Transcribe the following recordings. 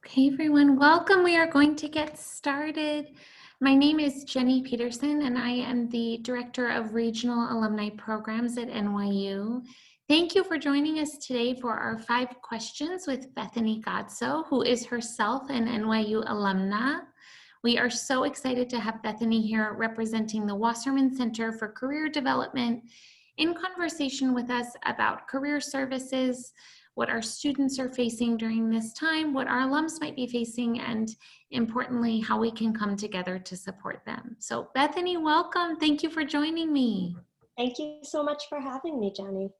Okay, everyone, welcome. We are going to get started. My name is Jenny Peterson, and I am the Director of Regional Alumni Programs at NYU. Thank you for joining us today for our 5 questions with Bethany Godsoe, who is herself an NYU alumna. We are so excited to have Bethany here representing the Wasserman Center for Career Development in conversation with us about career services, what our students are facing during this time, what our alums might be facing, and importantly, how we can come together to support them. So Bethany, welcome. Thank you for joining me. Thank you so much for having me, Jenny.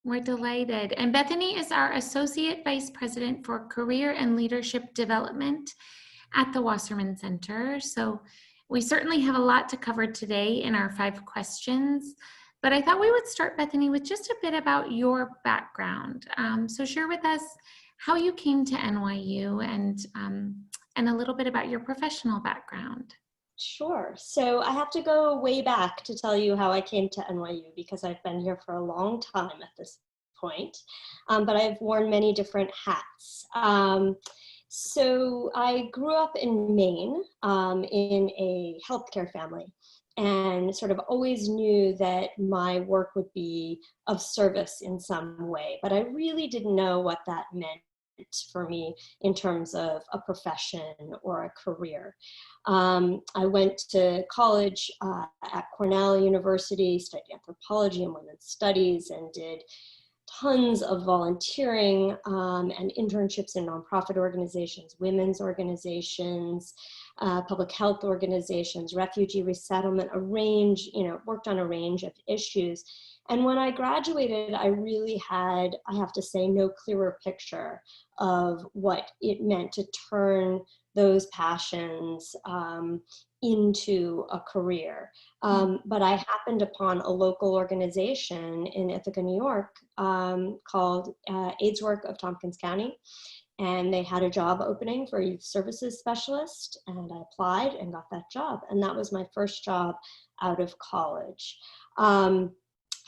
We're delighted. And Bethany is our Associate Vice President for Career and Leadership Development at the Wasserman Center. So we certainly have a lot to cover today in our 5 questions. But I thought we would start, Bethany, with just a bit about your background. So share with us how you came to NYU and a little bit about your professional background. Sure. So I have to go way back to tell you how I came to NYU because I've been here for a long time at this point, but I've worn many different hats. So I grew up in Maine in a healthcare family, and sort of always knew that my work would be of service in some way, but I really didn't know what that meant for me in terms of a profession or a career. I went to college at Cornell University, studied anthropology and women's studies, and did tons of volunteering and internships in nonprofit organizations, women's organizations, public health organizations, refugee resettlement, worked on a range of issues. And when I graduated, I really had, I have to say, no clearer picture of what it meant to turn those passions into a career. But I happened upon a local organization in Ithaca, New York, called AIDS Work of Tompkins County. And they had a job opening for a youth services specialist, and I applied and got that job. And that was my first job out of college.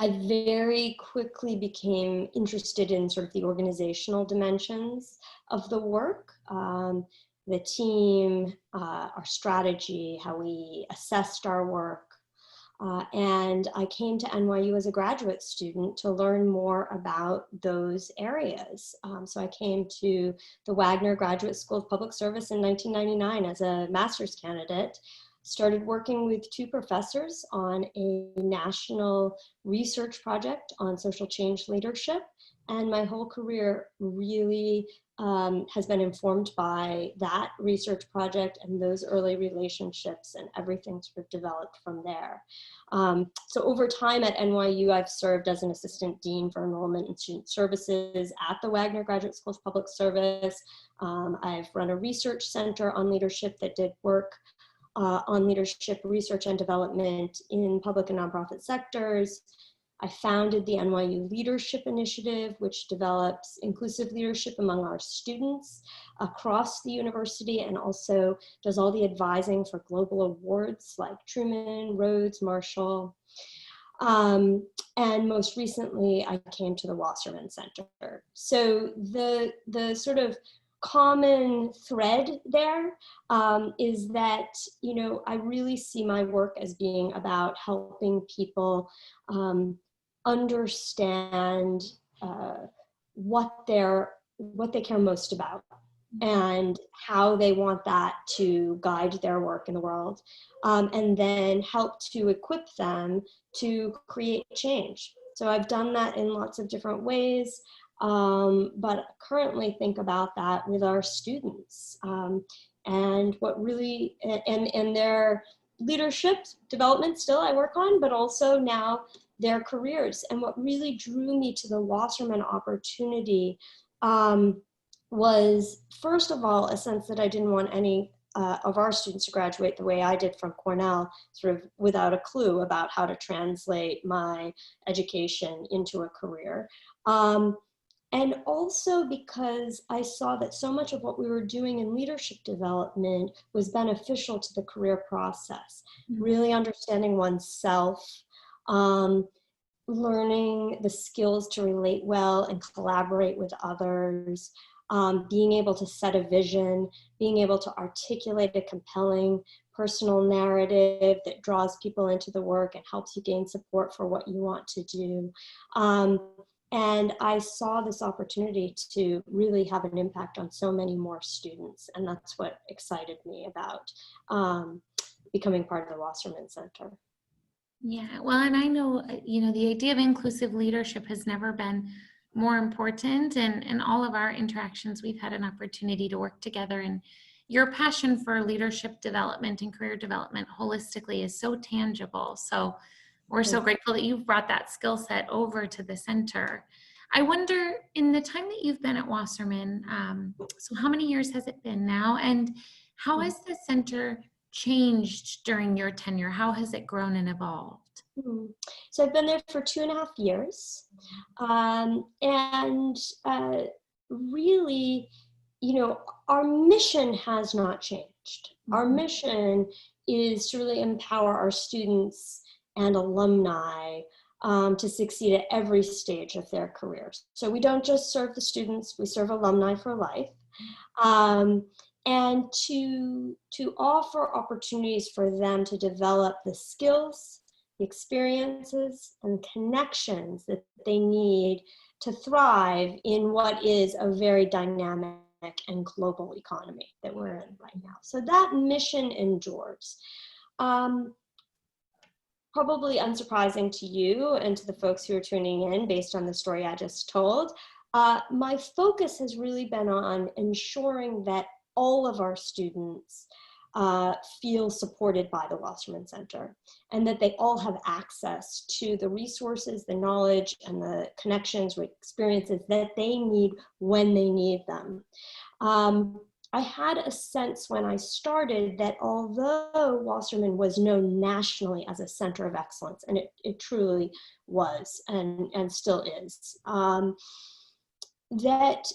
I very quickly became interested in sort of the organizational dimensions of the work, the team, our strategy, how we assessed our work. And I came to NYU as a graduate student to learn more about those areas. So I came to the Wagner Graduate School of Public Service in 1999 as a master's candidate, started working with 2 professors on a national research project on social change leadership. And my whole career really has been informed by that research project and those early relationships, and everything sort of developed from there. So over time at NYU, I've served as an assistant dean for enrollment and student services at the Wagner Graduate School of Public Service. I've run a research center on leadership that did work on leadership research and development in public and nonprofit sectors. I founded the NYU Leadership Initiative, which develops inclusive leadership among our students across the university, and also does all the advising for global awards like Truman, Rhodes, Marshall. And most recently, I came to the Wasserman Center. So the sort of common thread there is that, I really see my work as being about helping people understand what they care most about and how they want that to guide their work in the world, and then help to equip them to create change. So I've done that in lots of different ways, but currently think about that with our students, and what really, and their leadership development still I work on, but also now their careers. And what really drew me to the Wasserman opportunity was, first of all, a sense that I didn't want any of our students to graduate the way I did from Cornell, sort of without a clue about how to translate my education into a career. And also because I saw that so much of what we were doing in leadership development was beneficial to the career process, really understanding oneself, learning the skills to relate well and collaborate with others, being able to set a vision, being able to articulate a compelling personal narrative that draws people into the work and helps you gain support for what you want to do. And I saw this opportunity to really have an impact on so many more students. And that's what excited me about becoming part of the Wasserman Center. Yeah, well, and I know, the idea of inclusive leadership has never been more important. And in all of our interactions, we've had an opportunity to work together. And your passion for leadership development and career development holistically is so tangible. So we're so grateful that you've brought that skill set over to the center. I wonder, in the time that you've been at Wasserman, so how many years has it been now? And how has the center changed during your tenure? How has it grown and evolved? So I've been there for 2.5 years. Really, our mission has not changed. Our mission is to really empower our students and alumni to succeed at every stage of their careers. So we don't just serve the students, we serve alumni for life. And to offer opportunities for them to develop the skills, the experiences, and connections that they need to thrive in what is a very dynamic and global economy that we're in right now. So that mission endures. Probably unsurprising to you and to the folks who are tuning in based on the story I just told, my focus has really been on ensuring that all of our students feel supported by the Wasserman Center, and that they all have access to the resources, the knowledge, and the connections or experiences that they need when they need them. I had a sense when I started that although Wasserman was known nationally as a center of excellence, and it truly was and still is, that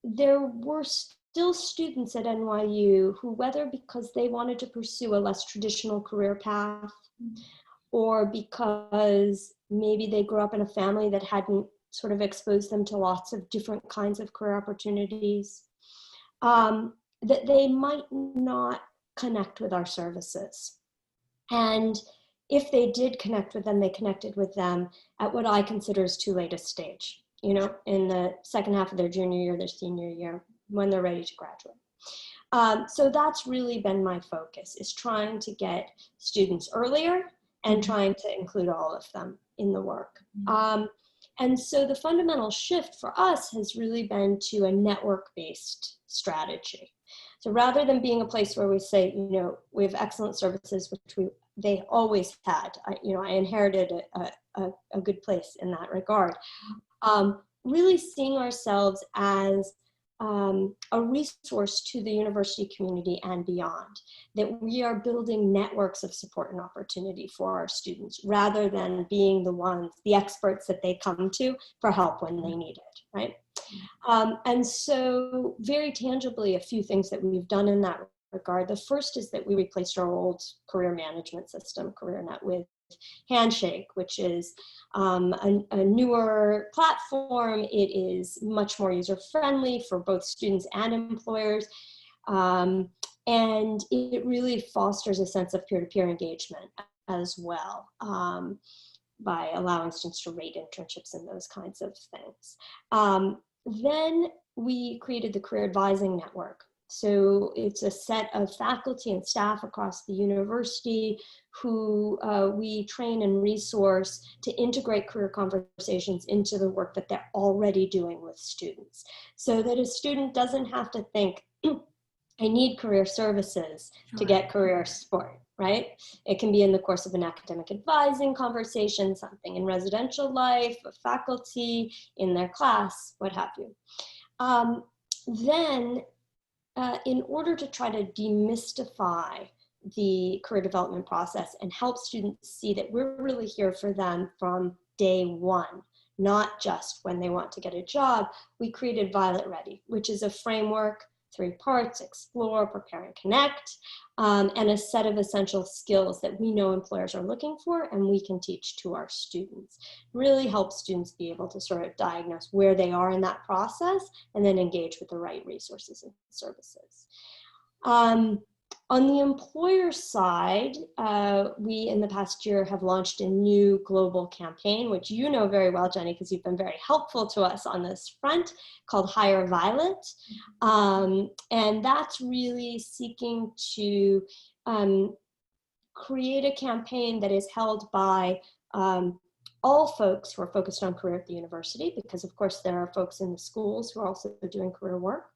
there were still students at NYU who, whether because they wanted to pursue a less traditional career path, or because maybe they grew up in a family that hadn't sort of exposed them to lots of different kinds of career opportunities, that they might not connect with our services. And if they did connect with them, they connected with them at what I consider is too late a stage, in the second half of their junior year, their senior year, when they're ready to graduate. So that's really been my focus, is trying to get students earlier and trying to include all of them in the work. And so the fundamental shift for us has really been to a network-based strategy. So rather than being a place where we say, we have excellent services, which they always had, I inherited a good place in that regard. Really seeing ourselves as a resource to the university community and beyond, that we are building networks of support and opportunity for our students, rather than being the experts that they come to for help when they need it, right? And so very tangibly, a few things that we've done in that regard. The first is that we replaced our old career management system, CareerNet, with Handshake, which is a newer platform. It is much more user-friendly for both students and employers. And it really fosters a sense of peer-to-peer engagement as well, by allowing students to rate internships and those kinds of things. Then we created the Career Advising Network. So it's a set of faculty and staff across the university who we train and resource to integrate career conversations into the work that they're already doing with students. So that a student doesn't have to think, I need career services to get career support, right? It can be in the course of an academic advising conversation, something in residential life, a faculty, in their class, what have you. Then, in order to try to demystify the career development process and help students see that we're really here for them from day one, not just when they want to get a job, we created Violet Ready, which is a framework, 3 parts: explore, prepare, and connect, and a set of essential skills that we know employers are looking for and we can teach to our students. Really help students be able to sort of diagnose where they are in that process and then engage with the right resources and services. On the employer side, we in the past year have launched a new global campaign, which you know very well, Jenny, because you've been very helpful to us on this front, called Hire Violet. And that's really seeking to create a campaign that is held by all folks who are focused on career at the university, because of course there are folks in the schools who are also doing career work.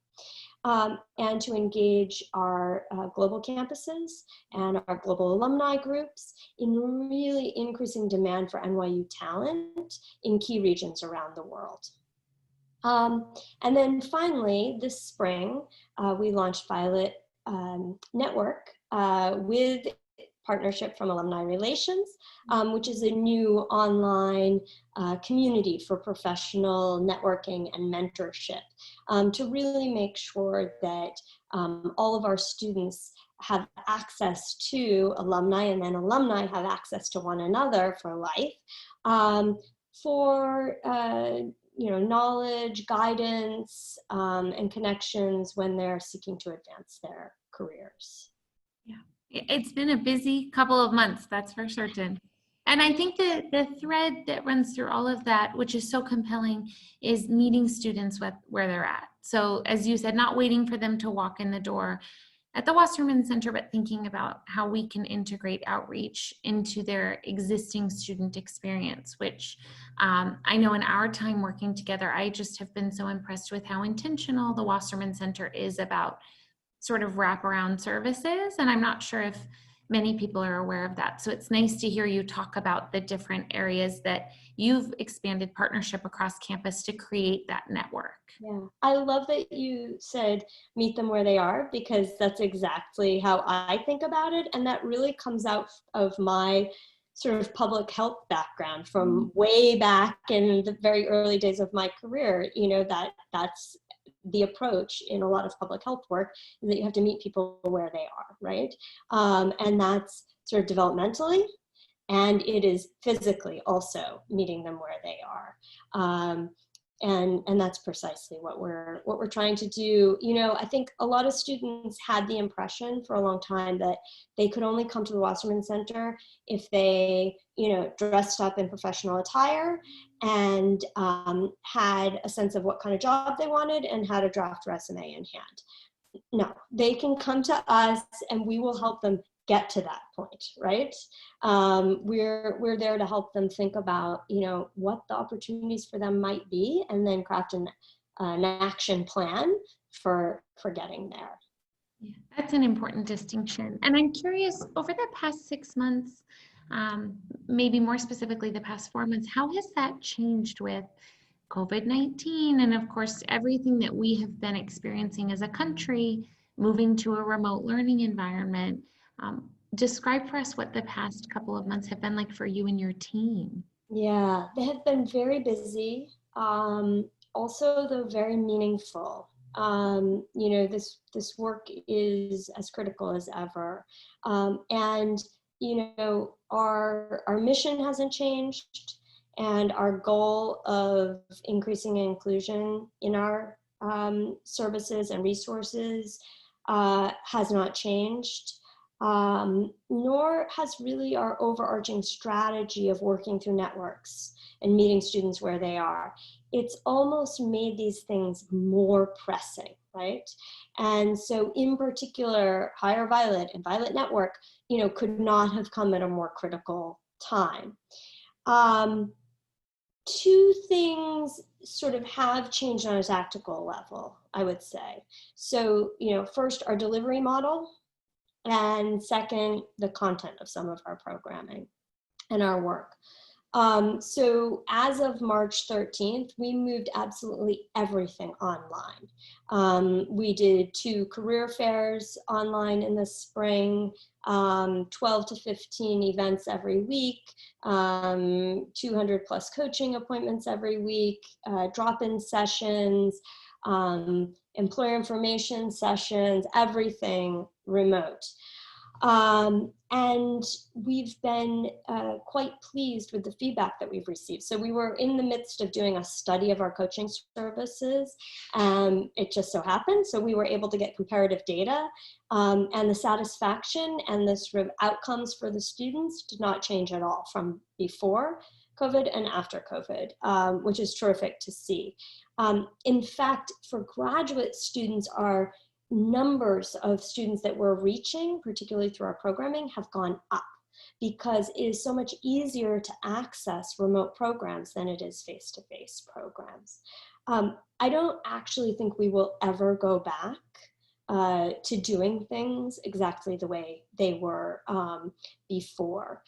And to engage our global campuses and our global alumni groups in really increasing demand for NYU talent in key regions around the world. And then finally, this spring, we launched Violet Network with partnership from Alumni Relations, which is a new online community for professional networking and mentorship, to really make sure that all of our students have access to alumni, and then alumni have access to one another for life, for knowledge, guidance, and connections when they're seeking to advance their careers. Yeah. It's been a busy couple of months, that's for certain. And I think that the thread that runs through all of that, which is so compelling, is meeting students where they're at. So as you said, not waiting for them to walk in the door at the Wasserman Center, but thinking about how we can integrate outreach into their existing student experience, which I know in our time working together, I just have been so impressed with how intentional the Wasserman Center is about sort of wraparound services. And I'm not sure if many people are aware of that. So it's nice to hear you talk about the different areas that you've expanded partnership across campus to create that network. Yeah, I love that you said meet them where they are, because that's exactly how I think about it. And that really comes out of my sort of public health background from way back in the very early days of my career. You know, that's the approach in a lot of public health work, is that you have to meet people where they are, right? And that's sort of developmentally, and it is physically also meeting them where they are. And that's precisely what we're trying to do. You know, I think a lot of students had the impression for a long time that they could only come to the Wasserman Center if they, dressed up in professional attire and had a sense of what kind of job they wanted and had a draft resume in hand. No, they can come to us and we will help them get to that point, right? We're there to help them think about, what the opportunities for them might be, and then craft an action plan for getting there. Yeah, that's an important distinction. And I'm curious, over the past 6 months, maybe more specifically the past 4 months, how has that changed with COVID-19 and of course everything that we have been experiencing as a country, moving to a remote learning environment? Describe for us what the past couple of months have been like for you and your team. Yeah, they have been very busy, also though very meaningful. This work is as critical as ever. And our mission hasn't changed, and our goal of increasing inclusion in our services and resources has not changed. Nor has really our overarching strategy of working through networks and meeting students where they are. It's almost made these things more pressing, right? And so in particular, Hire Violet and Violet Network, could not have come at a more critical time. Two things sort of have changed on a tactical level, I would say. So, first, our delivery model, and second, the content of some of our programming and our work. So as of March 13th, we moved absolutely everything online. We did 2 career fairs online in the spring, 12 to 15 events every week, 200 plus coaching appointments every week, drop-in sessions, employer information sessions, everything remote. And we've been quite pleased with the feedback that we've received. So we were in the midst of doing a study of our coaching services. It just so happened. So we were able to get comparative data, and the satisfaction and the sort of outcomes for the students did not change at all from before COVID and after COVID, which is terrific to see. In fact, for graduate students, our numbers of students that we're reaching, particularly through our programming, have gone up because it is so much easier to access remote programs than it is face-to-face programs. I don't actually think we will ever go back to doing things exactly the way they were before.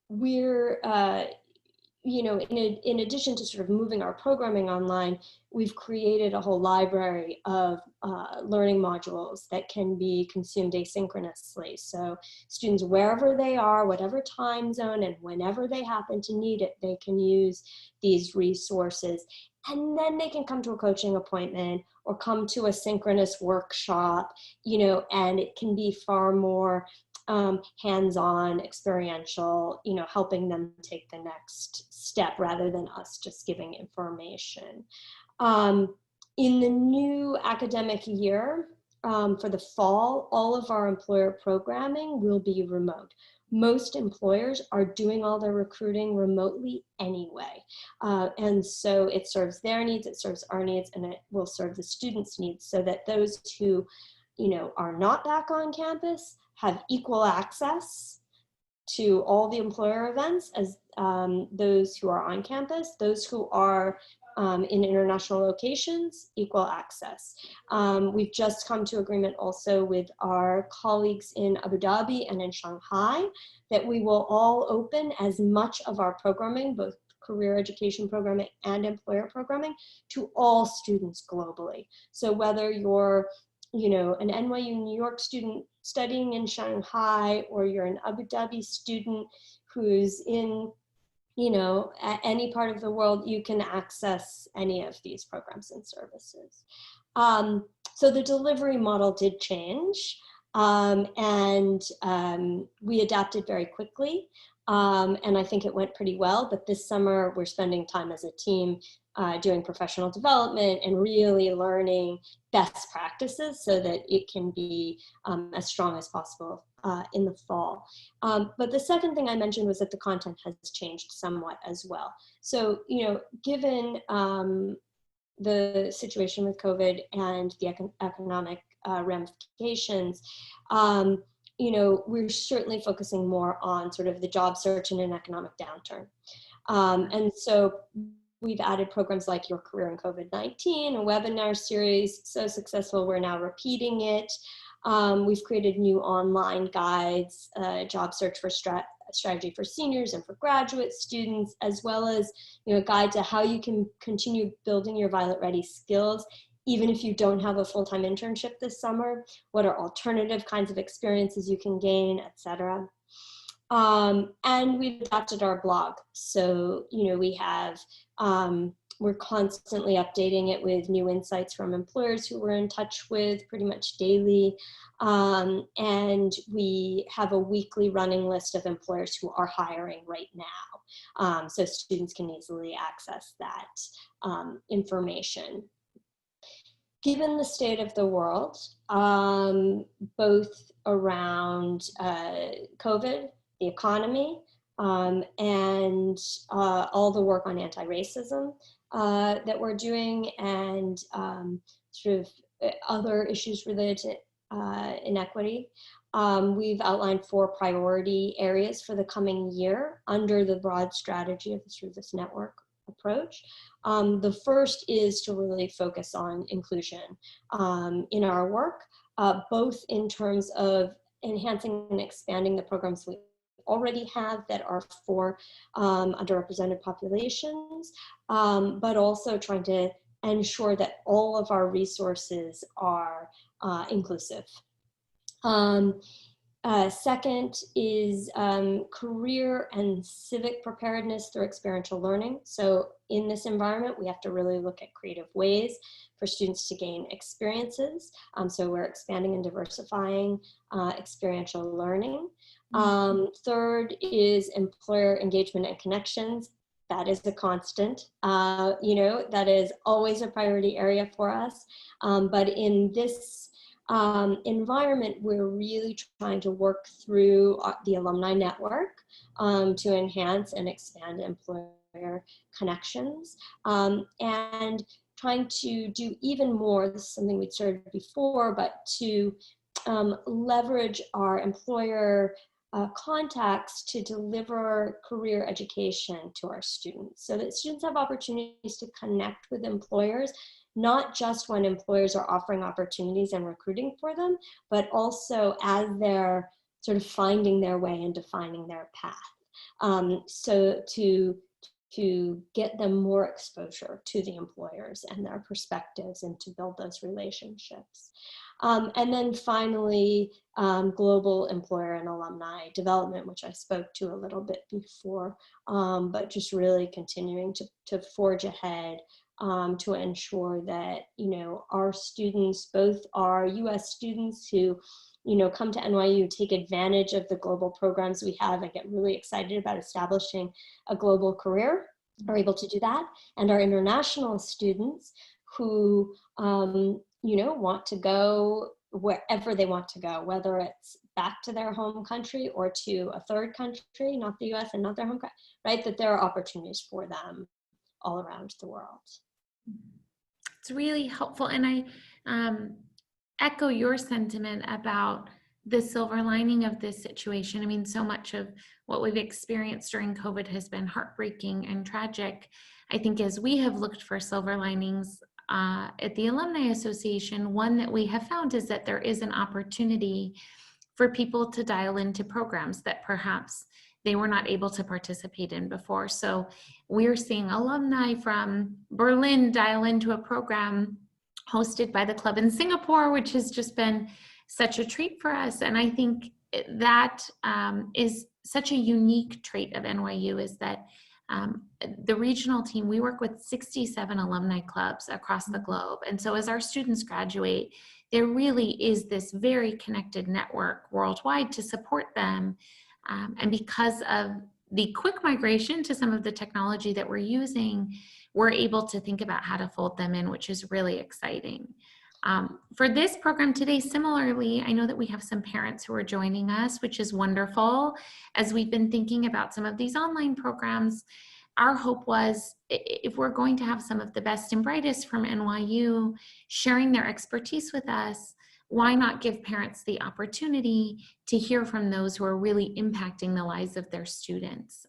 We're in addition to sort of moving our programming online, we've created a whole library of learning modules that can be consumed asynchronously. So students, wherever they are, whatever time zone, and whenever they happen to need it, they can use these resources. And then they can come to a coaching appointment or come to a synchronous workshop, and it can be far more hands-on, experiential, helping them take the next step rather than us just giving information. In the new academic year, for the fall, all of our employer programming will be remote. Most employers are doing all their recruiting remotely anyway. And so it serves their needs, it serves our needs, and it will serve the students' needs so that those who, are not back on campus have equal access to all the employer events as those who are on campus. Those who are in international locations, equal access. We've just come to agreement also with our colleagues in Abu Dhabi and in Shanghai that we will all open as much of our programming, both career education programming and employer programming, to all students globally. So whether you're an NYU New York student studying in Shanghai, or you're an Abu Dhabi student who's in, at any part of the world, you can access any of these programs and services. So the delivery model did change, and we adapted very quickly. And I think it went pretty well, but this summer we're spending time as a team doing professional development and really learning best practices so that it can be as strong as possible in the fall. But the second thing I mentioned was that the content has changed somewhat as well. So, given the situation with COVID and the economic ramifications, we're certainly focusing more on sort of the job search in an economic downturn. And so we've added programs like Your Career in COVID-19, a webinar series, so successful, we're now repeating it. We've created new online guides, job search for strategy for seniors and for graduate students, as well as a guide to how you can continue building your Violet Ready skills, even if you don't have a full-time internship this summer. What are alternative kinds of experiences you can gain, etc. And we've adapted our blog. So, we have, we're constantly updating it with new insights from employers who we're in touch with pretty much daily. And we have a weekly running list of employers who are hiring right now. So students can easily access that information. Given the state of the world, both around COVID, the economy, and all the work on anti-racism that we're doing, and sort of other issues related to inequity, we've outlined 4 priority areas for the coming year under the broad strategy of this network approach. The first is to really focus on inclusion in our work, both in terms of enhancing and expanding the programs we already have that are for underrepresented populations, but also trying to ensure that all of our resources are inclusive. Second is career and civic preparedness through experiential learning. So in this environment, we have to really look at creative ways for students to gain experiences. So we're expanding and diversifying experiential learning. Third is employer engagement and connections. That is a constant, that is always a priority area for us. But in this environment, we're really trying to work through the alumni network to enhance and expand employer connections, and trying to do even more. This is something we'd started before, but to leverage our employer contacts to deliver career education to our students, so that students have opportunities to connect with employers, not just when employers are offering opportunities and recruiting for them, but also as they're sort of finding their way and defining their path. So to get them more exposure to the employers and their perspectives, and to build those relationships. And then finally, global employer and alumni development, which I spoke to a little bit before, but just really continuing to forge ahead to ensure that, our students, both our US students who, come to NYU, take advantage of the global programs we have and get really excited about establishing a global career, are able to do that. And our international students who, want to go wherever they want to go, whether it's back to their home country or to a third country, not the US and not their home country, right? That there are opportunities for them all around the world. It's really helpful. And I echo your sentiment about the silver lining of this situation. I mean, so much of what we've experienced during COVID has been heartbreaking and tragic. I think as we have looked for silver linings at the Alumni Association, one that we have found is that there is an opportunity for people to dial into programs that perhaps they were not able to participate in before. So we're seeing alumni from Berlin dial into a program hosted by the club in Singapore, which has just been such a treat for us. And I think that is such a unique trait of NYU, is that the regional team, we work with 67 alumni clubs across the globe. And so as our students graduate, there really is this very connected network worldwide to support them. And because of the quick migration to some of the technology that we're using, we're able to think about how to fold them in, which is really exciting. For this program today, similarly, I know that we have some parents who are joining us, which is wonderful. As we've been thinking about some of these online programs, our hope was, if we're going to have some of the best and brightest from NYU sharing their expertise with us, why not give parents the opportunity to hear from those who are really impacting the lives of their students?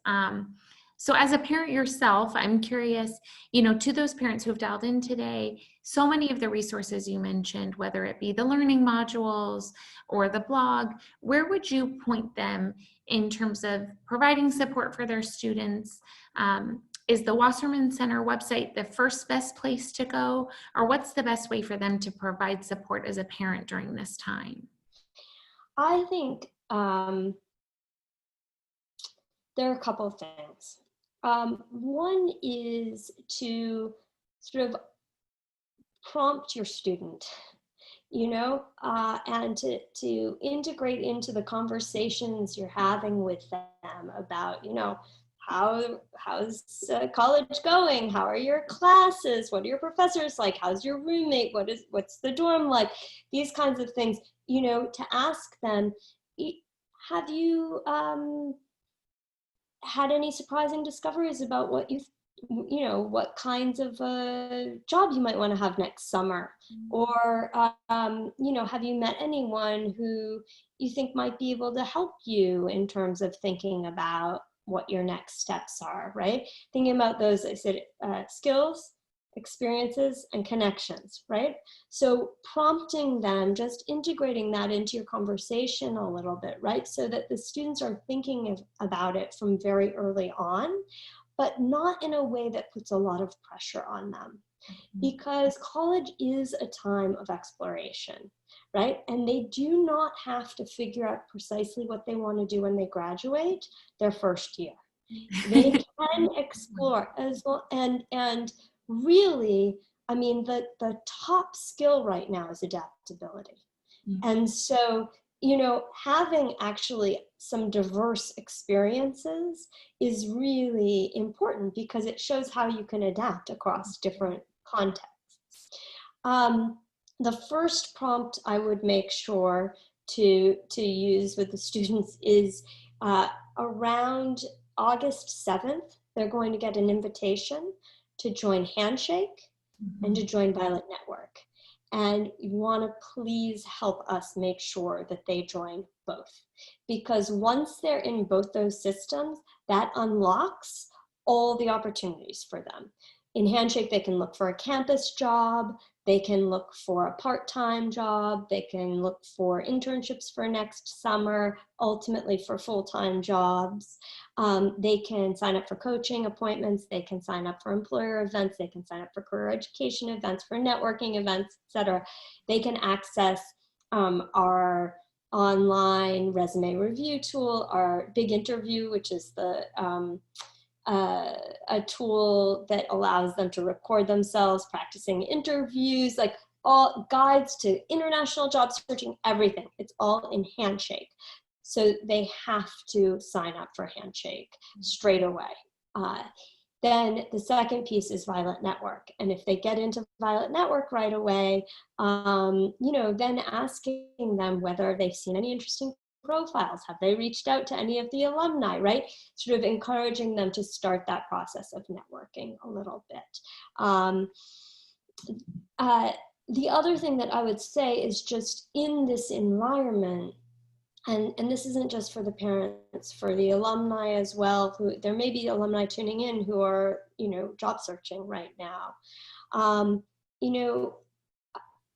So as a parent yourself, I'm curious, to those parents who have dialed in today, so many of the resources you mentioned, whether it be the learning modules or the blog, where would you point them in terms of providing support for their students? Is the Wasserman Center website the first best place to go, or what's the best way for them to provide support as a parent during this time? I think there are a couple of things. One is to sort of prompt your student, and to integrate into the conversations you're having with them about, how's college going? How are your classes? What are your professors like? How's your roommate? What's the dorm like? These kinds of things, to ask them, have you had any surprising discoveries about what what kinds of job you might want to have next summer? Or, have you met anyone who you think might be able to help you in terms of thinking about what your next steps are, right? Thinking about those, I said, skills, experiences, and connections, right? So prompting them, just integrating that into your conversation a little bit, right? So that the students are thinking about it from very early on, but not in a way that puts a lot of pressure on them. Because college is a time of exploration, right? And they do not have to figure out precisely what they want to do when they graduate their first year. They can explore as well. And really, I mean, the top skill right now is adaptability. And so, you know, having actually some diverse experiences is really important because it shows how you can adapt across different contexts. The first prompt I would make sure to use with the students is around August 7th, they're going to get an invitation to join Handshake and to join Violet Network. And you want to please help us make sure that they join both. Because once they're in both those systems, that unlocks all the opportunities for them. In Handshake, they can look for a campus job, they can look for a part-time job, they can look for internships for next summer, ultimately for full-time jobs. They can sign up for coaching appointments, they can sign up for employer events, they can sign up for career education events, for networking events, etc. They can access our online resume review tool, our big interview, which is the a tool that allows them to record themselves practicing interviews, like all guides to international job searching, everything. It's all in Handshake. So they have to sign up for Handshake straight away. Then the second piece is Violet Network. And if they get into Violet Network right away, you know, then asking them whether they've seen any interesting profiles, have they reached out to any of the alumni, right? Sort of encouraging them to start that process of networking a little bit. The other thing that I would say is just in this environment, and this isn't just for the parents, for the alumni as well, who there may be alumni tuning in who are, you know, job searching right now. You know,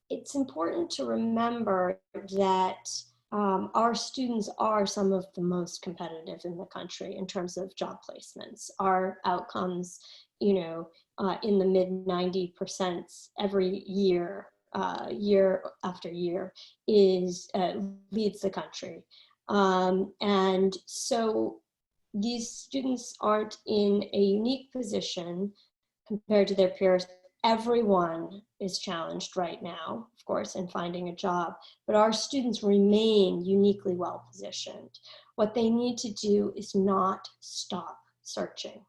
it's important to remember that our students are some of the most competitive in the country in terms of job placements. Our outcomes, you know, in the mid 90% every year, year after year, is leads the country. And so these students aren't in a unique position compared to their peers. Everyone is challenged right now, of course, in finding a job, but our students remain uniquely well positioned. What they need to do is not stop searching.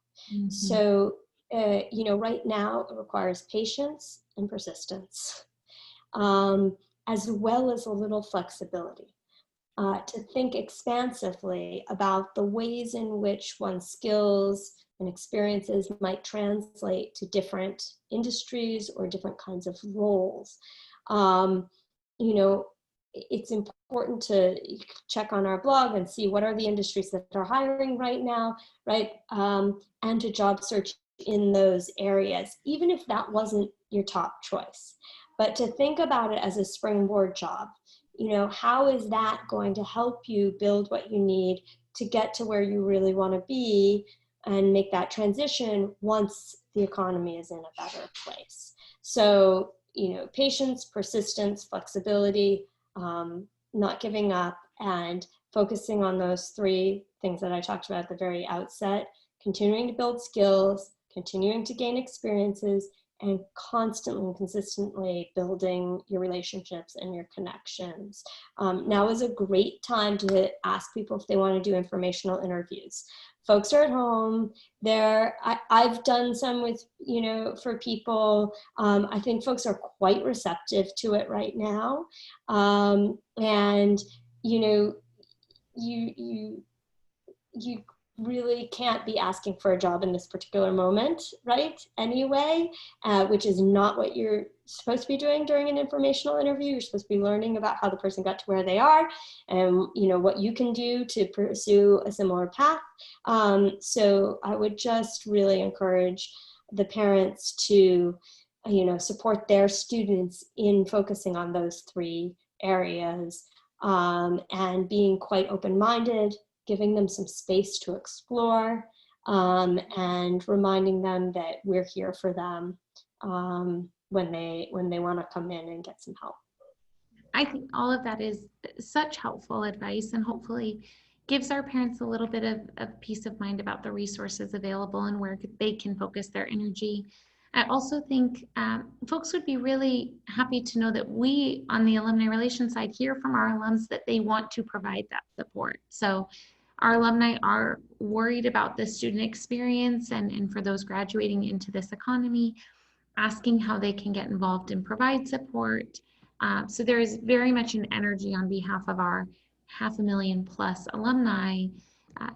So, you know, right now it requires patience and persistence, as well as a little flexibility. To think expansively about the ways in which one's skills and experiences might translate to different industries or different kinds of roles. You know, it's important to check on our blog and see what are the industries that are hiring right now, right? And to job search in those areas, even if that wasn't your top choice. But to think about it as a springboard job. You know, how is that going to help you build what you need to get to where you really want to be and make that transition once the economy is in a better place? So, you know, patience, persistence, flexibility, not giving up, and focusing on those three things that I talked about at the very outset, continuing to build skills, continuing to gain experiences, and constantly and consistently building your relationships and your connections. Now is a great time to ask people if they want to do informational interviews. Folks are at home. I've done some with, you know, for people. I think folks are quite receptive to it right now. And, you know, you really can't be asking for a job in this particular moment, right? Anyway, which is not what you're supposed to be doing during an informational interview. You're supposed to be learning about how the person got to where they are and, you know, what you can do to pursue a similar path. So I would just really encourage the parents to, you know, support their students in focusing on those three areas, and being quite open-minded, giving them some space to explore, and reminding them that we're here for them when they want to come in and get some help. I think all of that is such helpful advice, and hopefully gives our parents a little bit of peace of mind about the resources available and where they can focus their energy. I also think folks would be really happy to know that we on the alumni relations side hear from our alums that they want to provide that support. So our alumni are worried about the student experience, and for those graduating into this economy, asking how they can get involved and provide support. So there is very much an energy on behalf of our 500,000 plus alumni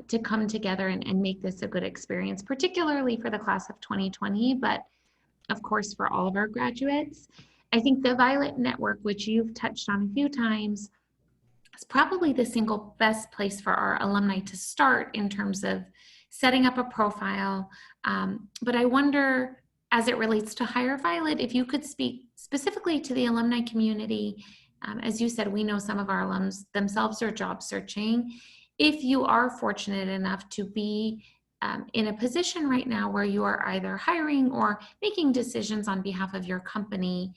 to come together and make this a good experience, particularly for the class of 2020, but of course for all of our graduates. I think the Violet Network, which you've touched on a few times, is probably the single best place for our alumni to start in terms of setting up a profile. But I wonder, as it relates to Hire Violet, if you could speak specifically to the alumni community. As you said, we know some of our alums themselves are job searching. If you are fortunate enough to be in a position right now where you are either hiring or making decisions on behalf of your company,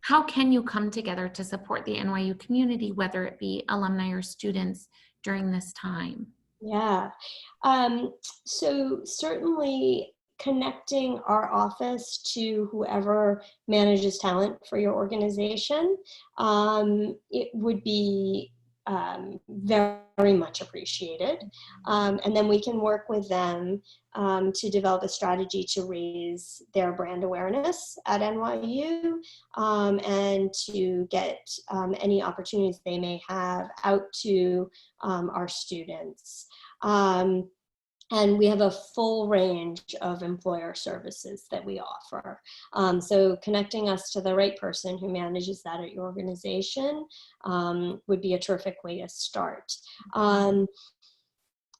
how can you come together to support the NYU community, whether it be alumni or students during this time? Yeah. So certainly connecting our office to whoever manages talent for your organization, it would be very much appreciated. And then we can work with them to develop a strategy to raise their brand awareness at NYU, and to get any opportunities they may have out to our students. And we have a full range of employer services that we offer. So connecting us to the right person who manages that at your organization would be a terrific way to start.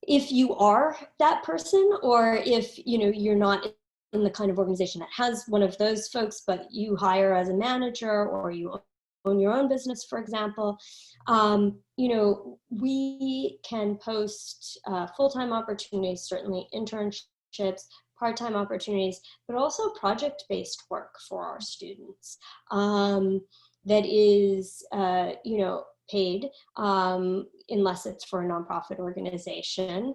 If you are that person, or if you're not in the kind of organization that has one of those folks, but you hire as a manager, or you own your own business, for example, we can post full-time opportunities, certainly internships, part-time opportunities, but also project-based work for our students that is, paid, unless it's for a nonprofit organization,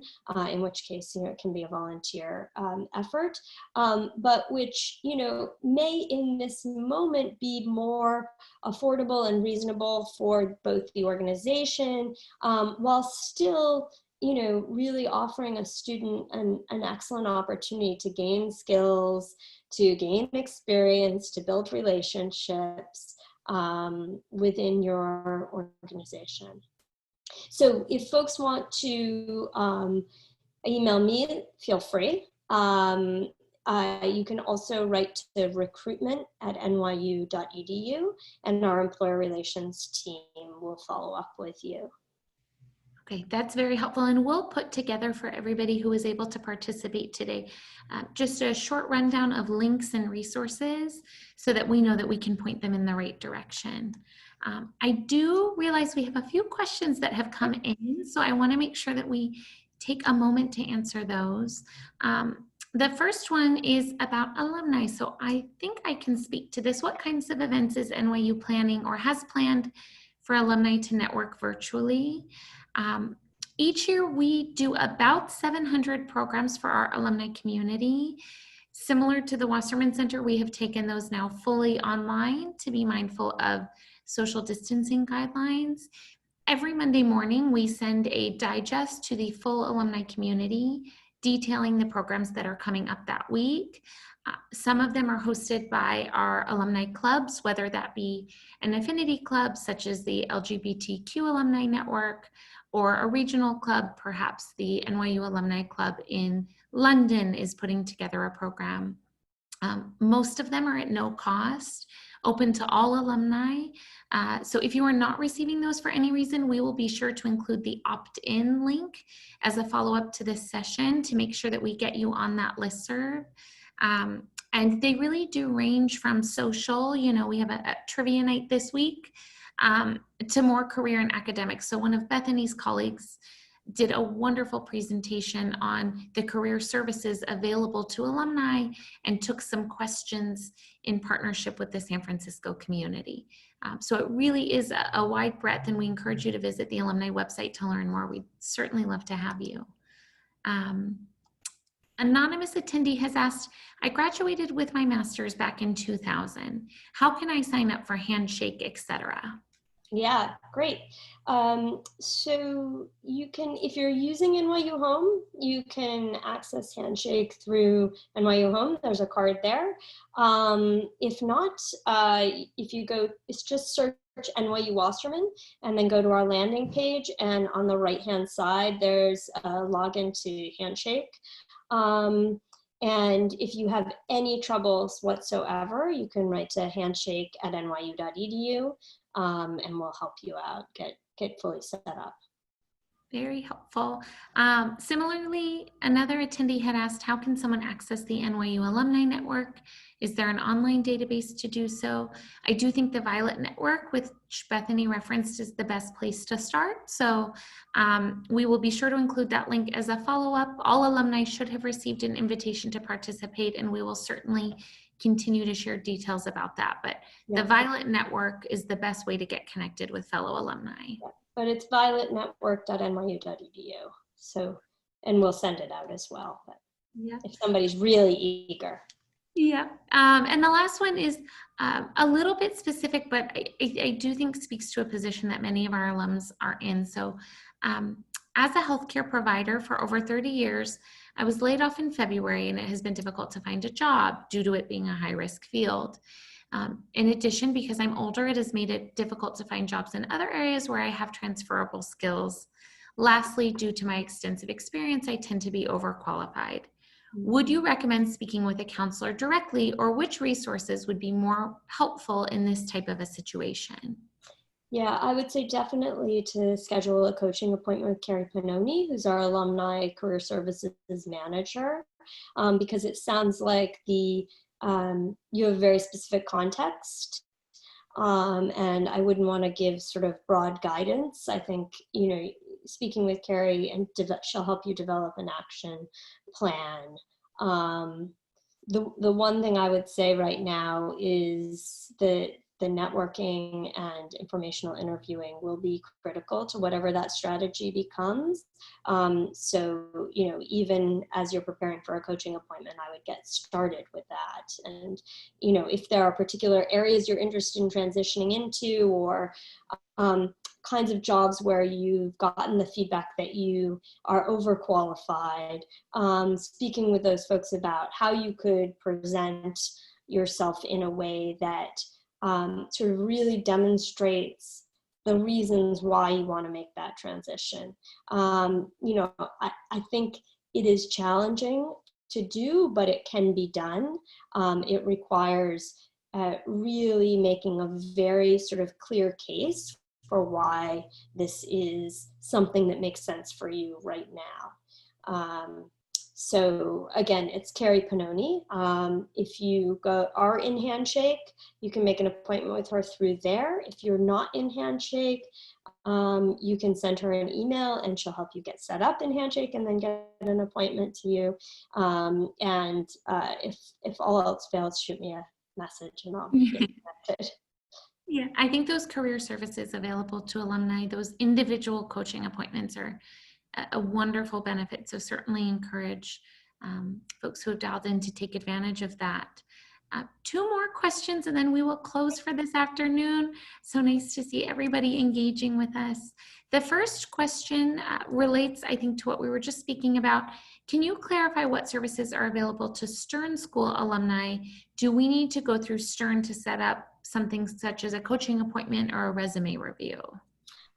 in which case, it can be a volunteer effort, but which, may in this moment be more affordable and reasonable for both the organization, while still, really offering a student an excellent opportunity to gain skills, to gain experience, to build relationships within your organization. So if folks want to email me, feel free. You can also write to recruitment@nyu.edu, and our employer relations team will follow up with you. Okay, that's very helpful, and we'll put together for everybody who was able to participate today just a short rundown of links and resources so that we know that we can point them in the right direction. I do realize we have a few questions that have come in, so I want to make sure that we take a moment to answer those. The first one is about alumni, so I think I can speak to this. What kinds of events is NYU planning or has planned for alumni to network virtually? Each year we do about 700 programs for our alumni community. Similar to the Wasserman Center, we have taken those now fully online to be mindful of social distancing guidelines. Every Monday morning, we send a digest to the full alumni community detailing the programs that are coming up that week. Some of them are hosted by our alumni clubs, whether that be an affinity club such as the LGBTQ Alumni Network, or a regional club, perhaps the NYU Alumni Club in London is putting together a program. Most of them are at no cost, open to all alumni. So if you are not receiving those for any reason, we will be sure to include the opt-in link as a follow-up to this session to make sure that we get you on that listserv. And they really do range from social, we have a trivia night this week, to more career and academics. So one of Bethany's colleagues, did a wonderful presentation on the career services available to alumni and took some questions in partnership with the San Francisco community. So it really is a wide breadth, and we encourage you to visit the alumni website to learn more. We'd certainly love to have you. Anonymous attendee has asked, I graduated with my master's back in 2000. How can I sign up for Handshake, etc.? Yeah, great. So you can, if you're using NYU Home, you can access Handshake through NYU Home. There's a card there. If not, if you go, it's just search NYU Wasserman and then go to our landing page, and on the right-hand side, there's a login to Handshake. And if you have any troubles whatsoever, you can write to handshake@nyu.edu, and we'll help you out, get fully set up. Very helpful. Similarly, another attendee had asked, how can someone access the NYU Alumni Network? Is there an online database to do so? I do think the Violet Network, which Bethany referenced, is the best place to start. So we will be sure to include that link as a follow-up. All alumni should have received an invitation to participate, and we will certainly continue to share details about that. But the Violet Network is the best way to get connected with fellow alumni. Yeah. But it's violetnetwork.nyu.edu. So, and we'll send it out as well. But if somebody's really eager. Yeah. And the last one is a little bit specific, but I do think speaks to a position that many of our alums are in. So as a healthcare provider for over 30 years, I was laid off in February, and it has been difficult to find a job due to it being a high-risk field. In addition, because I'm older, it has made it difficult to find jobs in other areas where I have transferable skills. Lastly, due to my extensive experience, I tend to be overqualified. Would you recommend speaking with a counselor directly, or which resources would be more helpful in this type of a situation? Yeah, I would say definitely to schedule a coaching appointment with Carrie Pannoni, who's our Alumni Career Services Manager, because it sounds like you have very specific context, and I wouldn't want to give sort of broad guidance. I think, speaking with Carrie, and she'll help you develop an action plan. The one thing I would say right now is that the networking and informational interviewing will be critical to whatever that strategy becomes. So, even as you're preparing for a coaching appointment, I would get started with that. And, if there are particular areas you're interested in transitioning into, or kinds of jobs where you've gotten the feedback that you are overqualified, speaking with those folks about how you could present yourself in a way that sort of really demonstrates the reasons why you want to make that transition. I think it is challenging to do, but it can be done. It requires really making a very sort of clear case for why this is something that makes sense for you right now. So again, it's Carrie Pannoni. If you are in Handshake, you can make an appointment with her through there. If you're not in Handshake, you can send her an email, and she'll help you get set up in Handshake and then get an appointment to you. If all else fails, shoot me a message and I'll get connected. Yeah, I think those career services available to alumni, those individual coaching appointments are a wonderful benefit. So certainly encourage folks who have dialed in to take advantage of that. 2 more questions and then we will close for this afternoon. So nice to see everybody engaging with us. The first question relates, I think, to what we were just speaking about. Can you clarify what services are available to Stern School alumni? Do we need to go through Stern to set up something such as a coaching appointment or a resume review?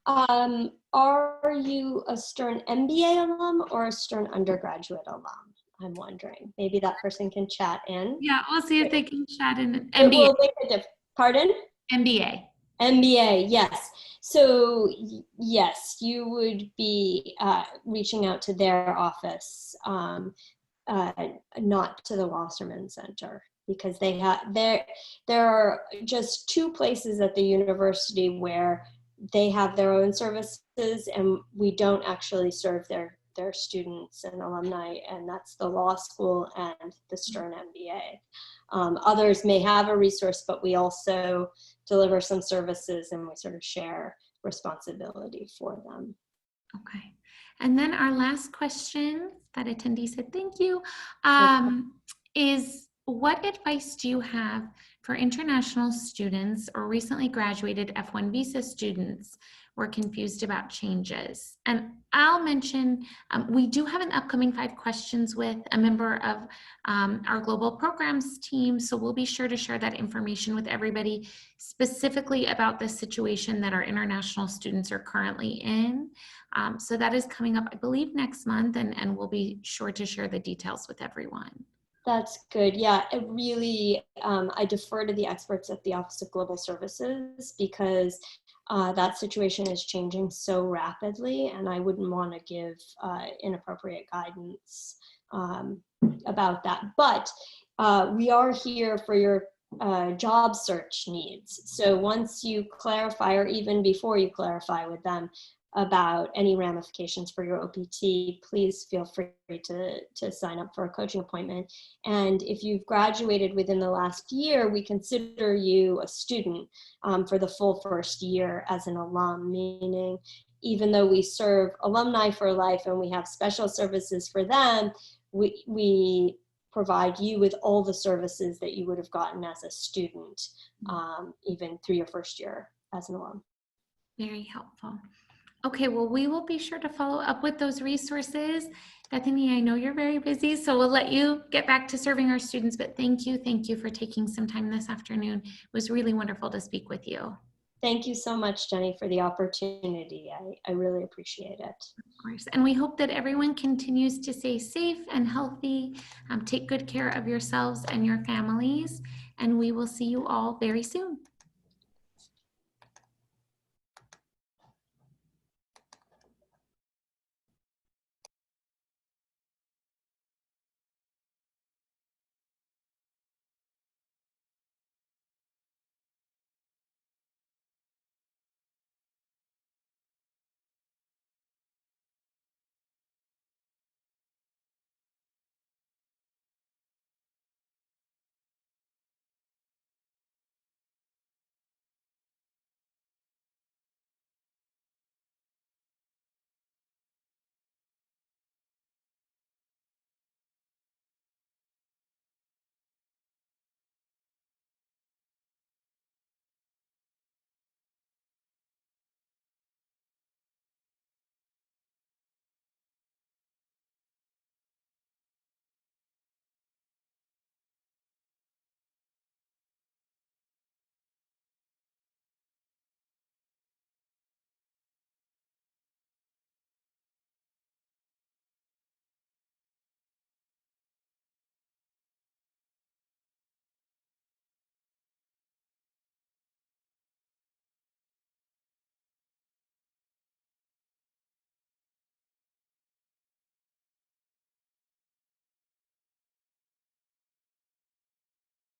Are you a Stern MBA alum or a Stern undergraduate alum? I'm wondering. Maybe that person can chat in. Yeah, we'll see if they can chat in. MBA. It will make a difference. Pardon? MBA. MBA, yes. So yes, you would be reaching out to their office, not to the Wasserman Center, because there are just 2 places at the university where they have their own services services, and we don't actually serve their students and alumni, and that's the law school and the Stern MBA. Others may have a resource, but we also deliver some services and we sort of share responsibility for them. Okay. And then our last question that attendee said, thank you, is what advice do you have for international students or recently graduated F1 visa students who are confused about changes? And I'll mention, we do have an upcoming 5 questions with a member of our global programs team. So we'll be sure to share that information with everybody specifically about the situation that our international students are currently in. So that is coming up, I believe, next month, and we'll be sure to share the details with everyone. That's good. Yeah, it really, I defer to the experts at the Office of Global Services because that situation is changing so rapidly, and I wouldn't want to give inappropriate guidance about that. But we are here for your job search needs. So once you clarify, or even before you clarify with them about any ramifications for your OPT, please feel free to sign up for a coaching appointment. And if you've graduated within the last year, we consider you a student for the full first year as an alum, meaning even though we serve alumni for life and we have special services for them, we provide you with all the services that you would have gotten as a student, even through your first year as an alum. Very helpful. Okay, well, we will be sure to follow up with those resources. Bethany, I know you're very busy, so we'll let you get back to serving our students, but thank you for taking some time this afternoon. It was really wonderful to speak with you. Thank you so much, Jenny, for the opportunity. I really appreciate it. Of course, and we hope that everyone continues to stay safe and healthy, take good care of yourselves and your families, and we will see you all very soon.